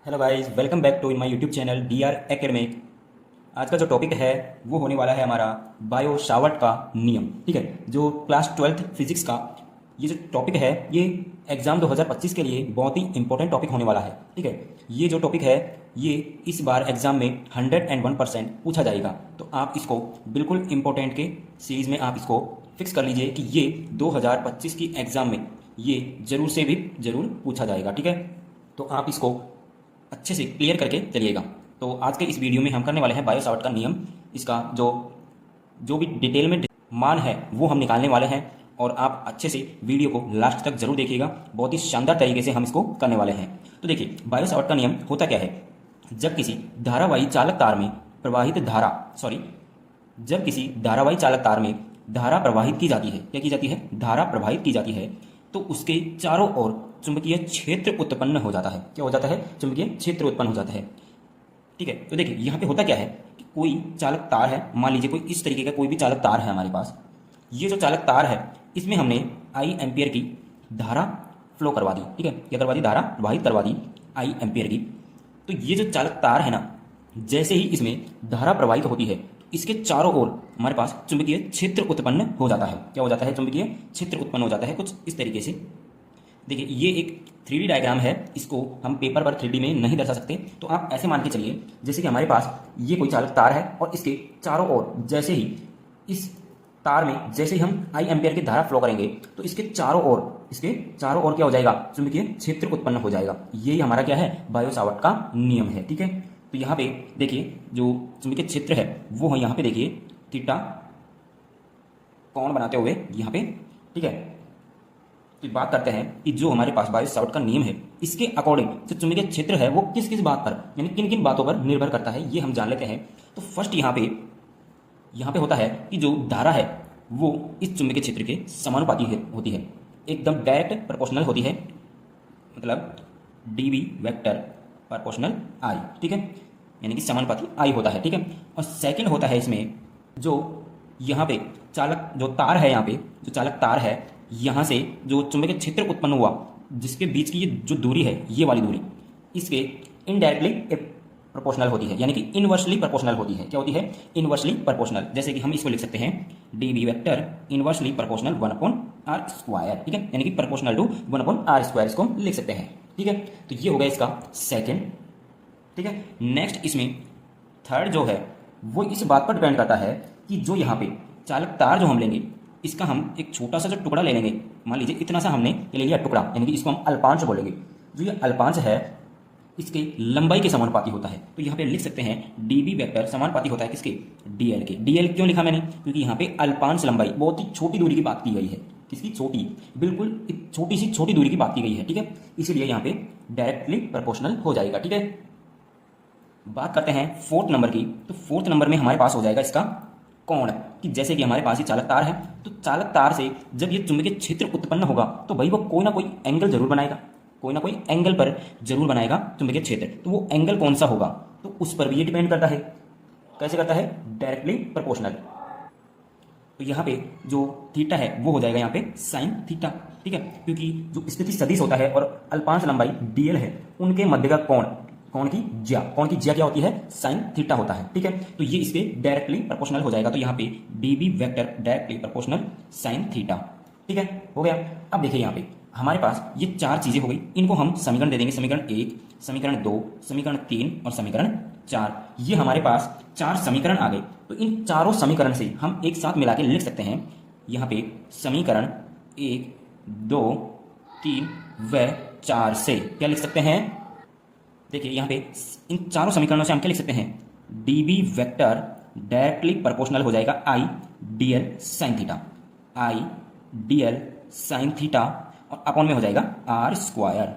Hello guys, welcome back to my YouTube channel D R academic. आज का जो topic है वो होने वाला है हमारा बायो सावर्ट का नियम। ठीक है, जो क्लास 12th फिजिक्स का ये जो टॉपिक है ये एग्जाम 2025 के लिए बहुत ही इंपॉर्टेंट टॉपिक होने वाला है। ठीक है, ये जो टॉपिक है ये इस बार एग्जाम में 101% पूछा जाएगा, तो आप इसको बिल्कुल इंपॉर्टेंट के सीरीज में आप इसको फिक्स कर लीजिए कि ये 2025 की एग्जाम में ये जरूर से भी जरूर पूछा जाएगा। ठीक है, तो आप इसको अच्छे से क्लियर करके चलिएगा। तो आज के इस वीडियो में हम करने वाले हैं बायो सावर्ट का नियम। इसका जो जो भी डिटेल में मान है वो हम निकालने वाले हैं, और आप अच्छे से वीडियो को लास्ट तक जरूर देखिएगा। बहुत ही शानदार तरीके से हम इसको करने वाले हैं। तो देखिए, बायो सावर्ट का नियम होता क्या है। जब किसी धारावाही चालक तार में प्रवाहित धारा जब किसी धारावाही चालक तार में धारा प्रवाहित की जाती है, क्या की जाती है, धारा प्रवाहित की जाती है, तो उसके चारों ओर चुंबकीय क्षेत्र उत्पन्न हो जाता है। क्या हो जाता है, चुंबकीय क्षेत्र उत्पन्न हो जाता है। ठीक है, तो देखिए यहाँ पे होता क्या है कि कोई चालक तार है, मान लीजिए कोई इस तरीके का कोई भी चालक तार है हमारे पास। ये जो चालक तार है इसमें हमने आई एम्पियर की धारा फ्लो करवा दी। ठीक है, क्या करवा दी, धारा प्रवाहित करवा दी आई एम्पियर की। तो ये जो चालक तार है ना, जैसे ही इसमें धारा प्रवाहित होती है इसके चारों ओर हमारे पास चुंबकीय क्षेत्र उत्पन्न हो जाता है। क्या हो जाता है, चुंबकीय क्षेत्र उत्पन्न हो जाता है कुछ इस तरीके से। देखिए, ये एक 3D डायग्राम है, इसको हम पेपर पर 3D में नहीं दर्शा सकते, तो आप ऐसे मान के चलिए जैसे कि हमारे पास ये कोई चालक तार है और इसके चारों ओर जैसे ही इस तार में जैसे ही हम आई एम्पियर की धारा फ्लो करेंगे तो इसके चारों ओर क्या हो जाएगा, चुंबकीय क्षेत्र उत्पन्न हो जाएगा। यही हमारा क्या है, बायो सावर्ट का नियम है। ठीक है, तो यहाँ पे देखिए जो चुंबकीय क्षेत्र है वो है यहाँ पे देखिए थीटा कोण बनाते हुए यहाँ पे। ठीक है, तो बात करते हैं कि जो हमारे पास बायो सावर्ट का नियम है इसके अकॉर्डिंग जो चुंबकीय क्षेत्र है वो किस किस बात पर, यानी किन किन बातों पर निर्भर करता है, ये हम जान लेते हैं। तो फर्स्ट यहाँ पे होता है कि जो धारा है वो इस चुंबकीय क्षेत्र के समानुपाती होती है, एकदम डायरेक्ट प्रोपोर्शनल होती है, मतलब डीवी वेक्टर प्रोपोर्शनल आई। ठीक है, यानी कि समानुपाती आई होता है। ठीक है, और सेकंड होता है इसमें जो यहाँ पे चालक जो तार है, यहाँ पे जो चालक तार है यहाँ से जो चुंबकीय क्षेत्र उत्पन्न हुआ जिसके बीच की ये जो दूरी है, ये वाली दूरी इसके इनडायरेक्टली प्रोपोर्शनल होती है, यानी कि इनवर्सली प्रोपोर्शनल होती है। क्या होती है, इनवर्सली प्रोपोर्शनल। जैसे कि हम इसको लिख सकते हैं D B vector inversely proportional 1/r²। ठीक है, यानी कि प्रोपोर्शनल टू 1/r², इसको लिख सकते हैं। ठीक है, तो ये हो गया इसका सेकेंड। ठीक है, नेक्स्ट इसमें थर्ड जो है वो इस बात पर डिपेंड करता है कि जो यहाँ पे चालक तार जो हम लेंगे इसका हम एक छोटा सा जो टुकड़ा ले लेंगे, मान लीजिए इतना सा हमने ले लिया टुकड़ा, यानी कि इसको हम अल्पांश बोलेंगे। जो ये अल्पांश है इसके लंबाई के समानुपाती होता है, तो यहाँ पे लिख सकते हैं डीबी वेक्टर समानुपाती होता है किसके, डीएल के। डीएल क्यों लिखा मैंने, क्योंकि यहाँ पे अल्पांश लंबाई बहुत ही छोटी दूरी की बात की गई है। किसकी, छोटी, बिल्कुल छोटी दूरी की बात की गई है। ठीक है, इसीलिए यहाँ पे डायरेक्टली प्रोपोर्शनल हो जाएगा। ठीक है, बात करते हैं फोर्थ नंबर की। तो फोर्थ नंबर में हमारे पास हो जाएगा इसका कोण, कि जैसे कि हमारे पास ये चालक तार है, तो चालक तार से जब ये चुंबकीय क्षेत्र उत्पन्न होगा तो भाई वो कोई ना कोई एंगल जरूर बनाएगा, कोई ना कोई एंगल पर जरूर बनाएगा चुंबकीय क्षेत्र। तो वो एंगल कौन सा होगा, तो उस पर भी ये डिपेंड करता है। कैसे करता है, डायरेक्टली प्रोपोर्शनल। तो यहाँ पे जो थीटा है वो हो जाएगा यहाँ पे साइन थीटा। ठीक है, क्योंकि जो स्थिति सदिश होता है और अल्पांश लंबाई डीएल है उनके मध्य का कोण, कोण की ज्या क्या होती है, साइन थीटा होता है। ठीक है, तो ये इसके डायरेक्टली प्रोपोर्शनल हो जाएगा। तो यहाँ पे dB vector directly proportional sine theta. ठीक है, हो गया। अब देखिए यहाँ पे हमारे पास ये चार चीजें हो गई, इनको हम समीकरण दे देंगे, समीकरण 1, समीकरण 2, समीकरण 3 और समीकरण 4। ये हमारे पास चार समीकरण आ गए। तो इन चारों समीकरण से हम एक साथ मिला के लिख सकते हैं यहाँ पे समीकरण 1, 2, 3 व 4 से क्या लिख सकते हैं। देखिए यहाँ पे इन चारों समीकरणों से हम क्या लिख सकते हैं, डीबी वेक्टर डायरेक्टली प्रोपोर्शनल हो जाएगा आई डीएल साइन थीटा, आई डीएल साइन थीटा, और अपॉन में हो जाएगा r²।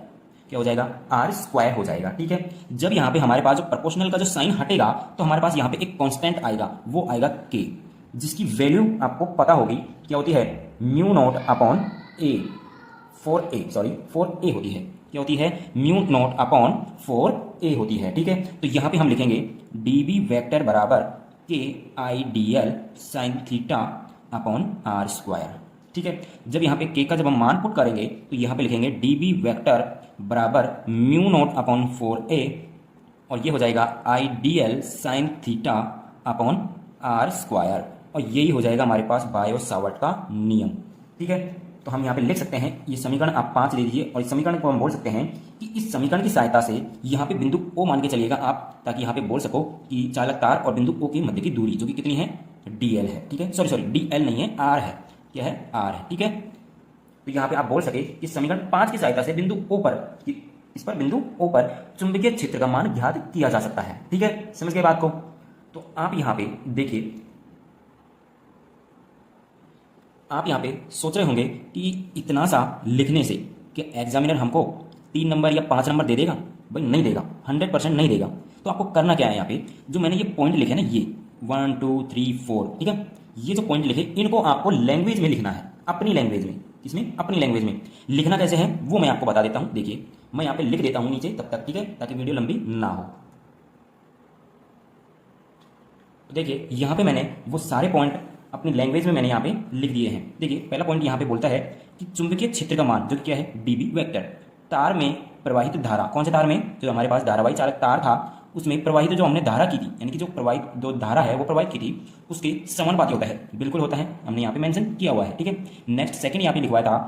क्या हो जाएगा, r² हो जाएगा। ठीक है, जब यहाँ पे हमारे पास जो प्रोपोर्शनल का जो साइन हटेगा तो हमारे पास यहाँ पे एक कांस्टेंट आएगा, वो आएगा k, जिसकी वैल्यू आपको पता होगी क्या होती है, μ0/a 4a होती है। क्या होती है, μ0/4a होती है। ठीक है, तो यहाँ पे हम लिखेंगे dB वेक्टर बराबर k I dl sign theta upon r²। ठीक है। जब यहाँ पे के का जब हम मान पुट करेंगे तो यहाँ पे लिखेंगे डी बी वैक्टर बराबर म्यू नॉट अपॉन 4a और ये हो जाएगा I D L sine theta upon R square और यही हो जाएगा हमारे पास बायो सावर्ट का नियम। ठीक है, तो हम यहाँ पे लिख सकते हैं ये समीकरण आप 5 ले लीजिए और इस समीकरण को हम बोल सकते हैं कि इस समीकरण की सहायता से यहाँ पे बिंदु O मान के चलिएगा आप, ताकि यहाँ पे बोल सको कि चालक तार और बिंदु O के मध्य की दूरी जो कि कितनी है DL है। ठीक है, सॉरी DL नहीं है, R है। क्या है? R है। ठीक है, तो यहाँ पे आप बोल सके कि समीकरण 5 की सहायता से बिंदु O पर बिंदु O पर चुंबकीय क्षेत्र का मान ज्ञात किया जा सकता है। ठीक है, समझ गए बात को? तो आप यहाँ पे देखिए, आप यहाँ पे सोच रहे होंगे कि इतना सा लिखने से कि एग्जामिनर हमको 3 नंबर या 5 नंबर दे देगा? भाई नहीं देगा, 100% नहीं देगा। तो आपको करना क्या है, यहाँ पे जो मैंने ये पॉइंट लिखे ना, ये 1 2 3 4, ठीक है, ये जो पॉइंट लिखे इनको आपको लैंग्वेज में लिखना है, अपनी लैंग्वेज में। किसमें? अपनी लैंग्वेज में। लिखना कैसे है वो मैं आपको बता देता हूँ। देखिए, मैं यहाँ पे लिख देता हूँ नीचे तब तक, ठीक है, ताकि वीडियो लंबी ना हो। देखिए, यहाँ पे मैंने वो सारे पॉइंट अपनी लैंग्वेज में मैंने यहाँ पे लिख दिए हैं। देखिए, पहला पॉइंट यहाँ पे बोलता है कि चुंबकीय क्षेत्र का मान जो क्या है डीबी वेक्टर, तार में प्रवाहित धारा, कौन से तार में? जो हमारे पास धारावाही चालक तार था उसमें प्रवाहित जो हमने धारा की थी, यानी कि जो धारा है वो प्रवाहित की थी, उसके समानुपाती होता है। बिल्कुल होता है, हमने यहाँ पे मेंशन किया हुआ है। ठीक है, नेक्स्ट सेकंड यहाँ पे लिखवाया था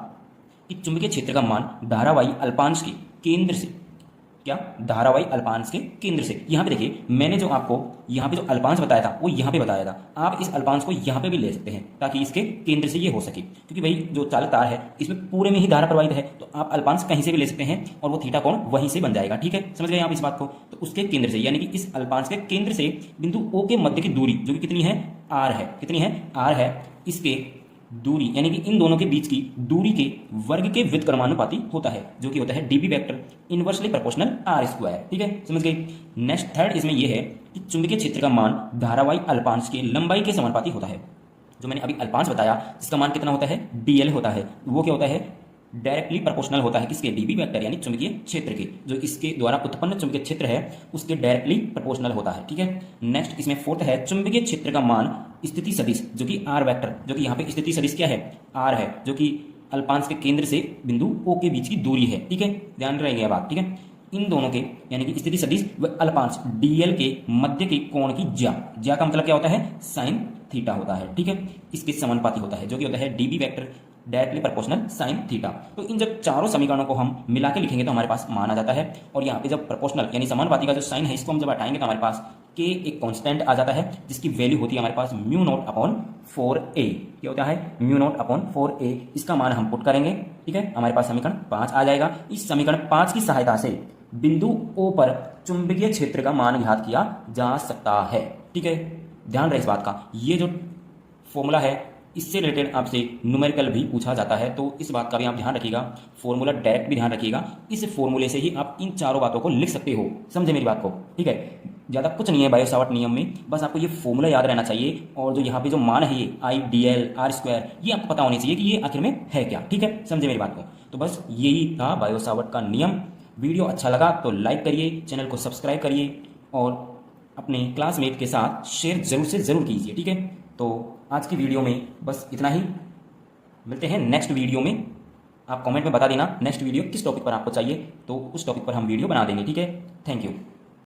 कि चुंबकीय क्षेत्र का मान धारावाही अल्पांश के केंद्र से, क्या? धारावाही अल्पांश के केंद्र से। यहाँ पे देखिए, मैंने जो आपको यहाँ पे जो अल्पांश बताया था वो यहाँ पे बताया था, आप इस अल्पांश को यहाँ पे भी ले सकते हैं ताकि इसके केंद्र से ये हो सके, क्योंकि भाई जो चालक तार है इसमें पूरे में ही धारा प्रवाहित है, तो आप अल्पांश कहीं से भी ले सकते हैं और वो थीटा कोण वहीं से बन जाएगा। ठीक है, समझ गए आप इस बात को? तो उसके केंद्र से, यानी कि इस अल्पांश के केंद्र से बिंदु O के मध्य की दूरी जो कि कितनी है? R है। कितनी है? R है। इसके दूरी, यानी कि इन दोनों के बीच की दूरी के वर्ग के व्युत्क्रमानुपाती होता है, जो कि होता है DB vector inversely proportional R square. ठीक है, समझ गए? नेक्स्ट थर्ड इसमें यह है कि चुंबकीय क्षेत्र का मान धारावाही अल्पांश की लंबाई के समानुपाती होता है। जो मैंने अभी अल्पांश बताया जिसका मान कितना होता है? DL होता है, वो क्या होता है? डायरेक्टली प्रोपोर्शनल होता है किसके? डीबी वेक्टर यानी चुंबकीय क्षेत्र के, जो इसके द्वारा उत्पन्न चुंबकीय क्षेत्र है उसके डायरेक्टली प्रोपोर्शनल होता है। ठीक है, नेक्स्ट इसमें फोर्थ है चुंबकीय क्षेत्र का मान स्थिति सदिश जो कि आर वेक्टर, जो कि यहाँ पे स्थिति सदिश क्या है? आर है, जो कि अल्पांश के केंद्र से बिंदु O के बीच की दूरी है। ठीक है, ध्यान रहेगा बात। ठीक है, इन दोनों के यानी कि स्थिति सदिश व अल्पांश DL के मध्य के कोण की ज्या का मतलब क्या होता है? साइन थीटा होता है। ठीक है, इसके समानुपाती होता है, जो कि होता है DB vector directly proportional sine theta. तो इन जब चारों समीकरणों को हम मिला के लिखेंगे तो हमारे पास मान आ जाता है, और यहाँ पे जब प्रोपोर्शनल यानी समानुपाती का जो साइन है इसको हम जब हटाएंगे तो हमारे पास के एक कांस्टेंट आ जाता है, जिसकी वैल्यू होती है हमारे पास म्यू नॉट अपॉन 4a। क्या होता है? Mu not upon 4a। इसका मान हम पुट करेंगे। ठीक है, हमारे पास समीकरण 5 आ जाएगा। इस समीकरण 5 की सहायता से बिंदु O पर चुंबकीय क्षेत्र का मान ज्ञात किया जा सकता है। ठीक है, ध्यान रहे इस बात का। ये जो फॉर्मूला है इससे रिलेटेड आपसे न्यूमेरिकल भी पूछा जाता है, तो इस बात का भी आप ध्यान रखिएगा। फॉर्मूला डायरेक्ट भी ध्यान रखिएगा, इस फॉर्मूले से ही आप इन चारों बातों को लिख सकते हो। समझे मेरी बात को? ठीक है, ज़्यादा कुछ नहीं है बायो सावर्ट नियम में, बस आपको ये फॉर्मूला याद रहना चाहिए, और जो यहाँ पे जो मान है ये IDL R स्क्वायर, ये आपको पता होनी चाहिए कि ये आखिर में है क्या। ठीक है, समझे मेरी बात को? तो बस यही था बायो सावर्ट का नियम। वीडियो अच्छा लगा तो लाइक करिए, चैनल को सब्सक्राइब करिए और अपने क्लासमेट के साथ शेयर जरूर से ज़रूर कीजिए। ठीक है, तो आज की वीडियो में बस इतना ही। मिलते हैं नेक्स्ट वीडियो में। आप कमेंट में बता देना नेक्स्ट वीडियो किस टॉपिक पर आपको चाहिए, तो उस टॉपिक पर हम वीडियो बना देंगे। ठीक है, थैंक यू।